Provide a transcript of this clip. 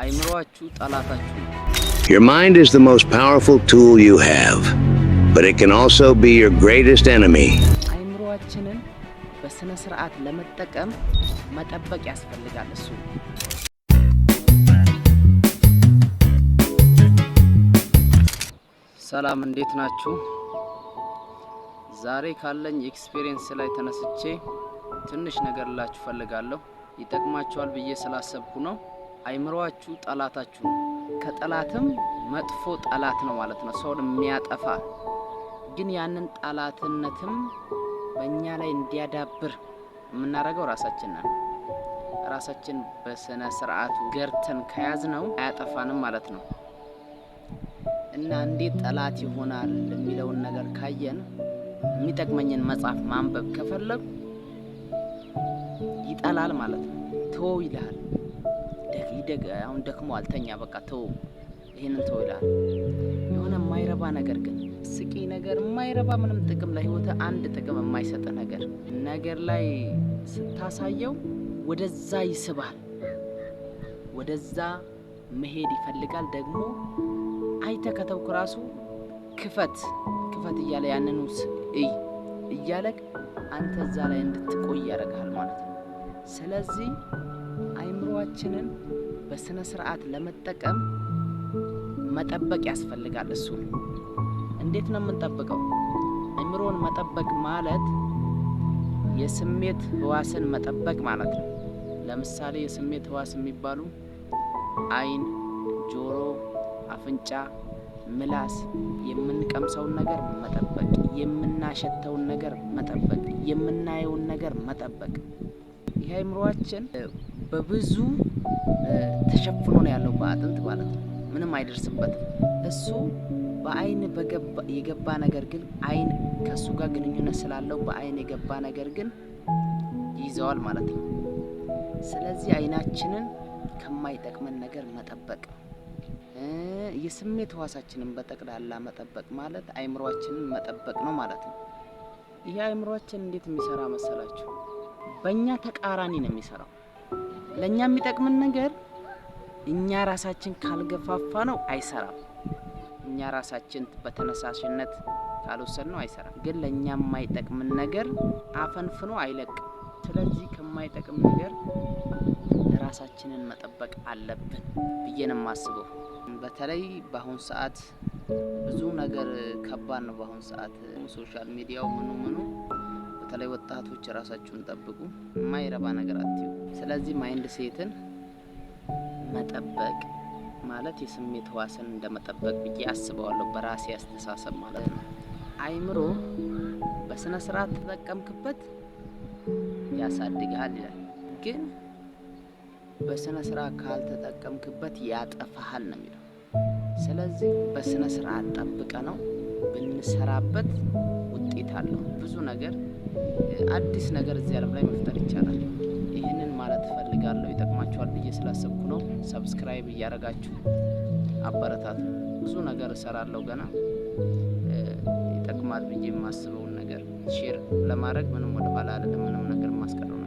አይምሮአችሁ ጠላታችሁ። Your mind is the most powerful tool you have, but it can also be your greatest enemy. አይምሮአችንን በስነ ስርዓት ለመጠቀም መጠበቅ ያስፈልጋል። እሱ ሰላም፣ እንዴት ናችሁ? ዛሬ ካለኝ ኤክስፒሪየንስ ላይ ተነስቼ ትንሽ ነገር ላችሁ ፈልጋለሁ። ይጠቅማችኋል ብዬ ስላሰብኩ ነው። አይምሮአችሁ ጠላታችሁ ነው። ከጠላትም መጥፎ ጠላት ነው ማለት ነው፣ ሰውን የሚያጠፋ ግን ያንን ጠላትነትም በእኛ ላይ እንዲያዳብር የምናደርገው ራሳችን ነን። ራሳችን በስነ ስርዓቱ ገርተን ከያዝነው አያጠፋንም ማለት ነው። እና እንዴት ጠላት ይሆናል የሚለውን ነገር ካየን የሚጠቅመኝን መጽሐፍ ማንበብ ከፈለጉ ይጠላል ማለት ነው። ተው ይልሃል። አሁን ደክሞ አልተኛ፣ በቃ ተው፣ ይሄንን ተው ይልሃል። የሆነ የማይረባ ነገር ግን ስቂ ነገር የማይረባ ምንም ጥቅም ለህይወት አንድ ጥቅም የማይሰጥ ነገር ላይ ስታሳየው ወደዛ ይስባል፣ ወደዛ መሄድ ይፈልጋል። ደግሞ አይተከተውክ ራሱ ክፈት እያለ ያንኑ እያለክ አንተ እዛ ላይ እንድትቆይ ያደርጋል ማለት ነው። ስለዚህ አይምሮአችንን በስነ ስርዓት ለመጠቀም መጠበቅ ያስፈልጋል። እሱ እንዴት ነው የምንጠብቀው? አይምሮን መጠበቅ ማለት የስሜት ህዋስን መጠበቅ ማለት ነው። ለምሳሌ የስሜት ህዋስ የሚባሉ አይን፣ ጆሮ፣ አፍንጫ፣ ምላስ፣ የምንቀምሰውን ነገር መጠበቅ፣ የምናሸተውን ነገር መጠበቅ፣ የምናየውን ነገር መጠበቅ። ይህ አይምሮአችን በብዙ ተሸፍኖ ነው ያለው በአጥንት ማለት ነው። ምንም አይደርስበትም። እሱ በአይን የገባ ነገር ግን አይን ከሱ ጋር ግንኙነት ስላለው በአይን የገባ ነገር ግን ይይዘዋል ማለት ነው። ስለዚህ አይናችንን ከማይጠቅመን ነገር መጠበቅ፣ የስሜት ህዋሳችንን በጠቅላላ መጠበቅ ማለት አይምሮአችንን መጠበቅ ነው ማለት ነው። ይሄ አይምሮአችን እንዴት የሚሰራ መሰላችሁ? በእኛ ተቃራኒ ነው የሚሰራው። ለእኛ የሚጠቅምን ነገር እኛ ራሳችን ካልገፋፋ ነው አይሰራም። እኛ ራሳችን በተነሳሽነት ካልወሰድ ነው አይሰራም። ግን ለእኛ የማይጠቅምን ነገር አፈንፍኖ አይለቅም። ስለዚህ ከማይጠቅም ነገር ራሳችንን መጠበቅ አለብን ብዬ ነው የማስበው። በተለይ በአሁን ሰዓት ብዙ ነገር ከባድ ነው። በአሁን ሰዓት ሶሻል ሚዲያው ምኑ በተለይ ወጣቶች ራሳችሁን ጠብቁ፣ የማይረባ ነገር አትዩ። ስለዚህ ማይንድ ሴትን መጠበቅ ማለት የስሜት ህዋስን እንደመጠበቅ ብዬ አስበዋለሁ፣ በራሴ አስተሳሰብ ማለት ነው። አይምሮ በስነ ስርዓት ተጠቀምክበት ያሳድግሃል ይላል፣ ግን በስነ ስርዓት ካልተጠቀምክበት ያጠፋሃል ነው የሚለው። ስለዚህ በስነ ስርዓት ጠብቀ ነው ብንሰራበት ውጤት አለው። ብዙ ነገር አዲስ ነገር እዚህ ዓለም ላይ መፍጠር ይቻላል። ይህንን ማለት እፈልጋለሁ። ይጠቅማችኋል ብዬ ስላሰብኩ ነው። ሰብስክራይብ እያደረጋችሁ አበረታቱ። ብዙ ነገር እሰራለሁ ገና። ይጠቅማል ብዬ የማስበውን ነገር ሼር ለማድረግ ምንም ወደ ኋላ አይደለም። ምንም ነገር ማስቀረው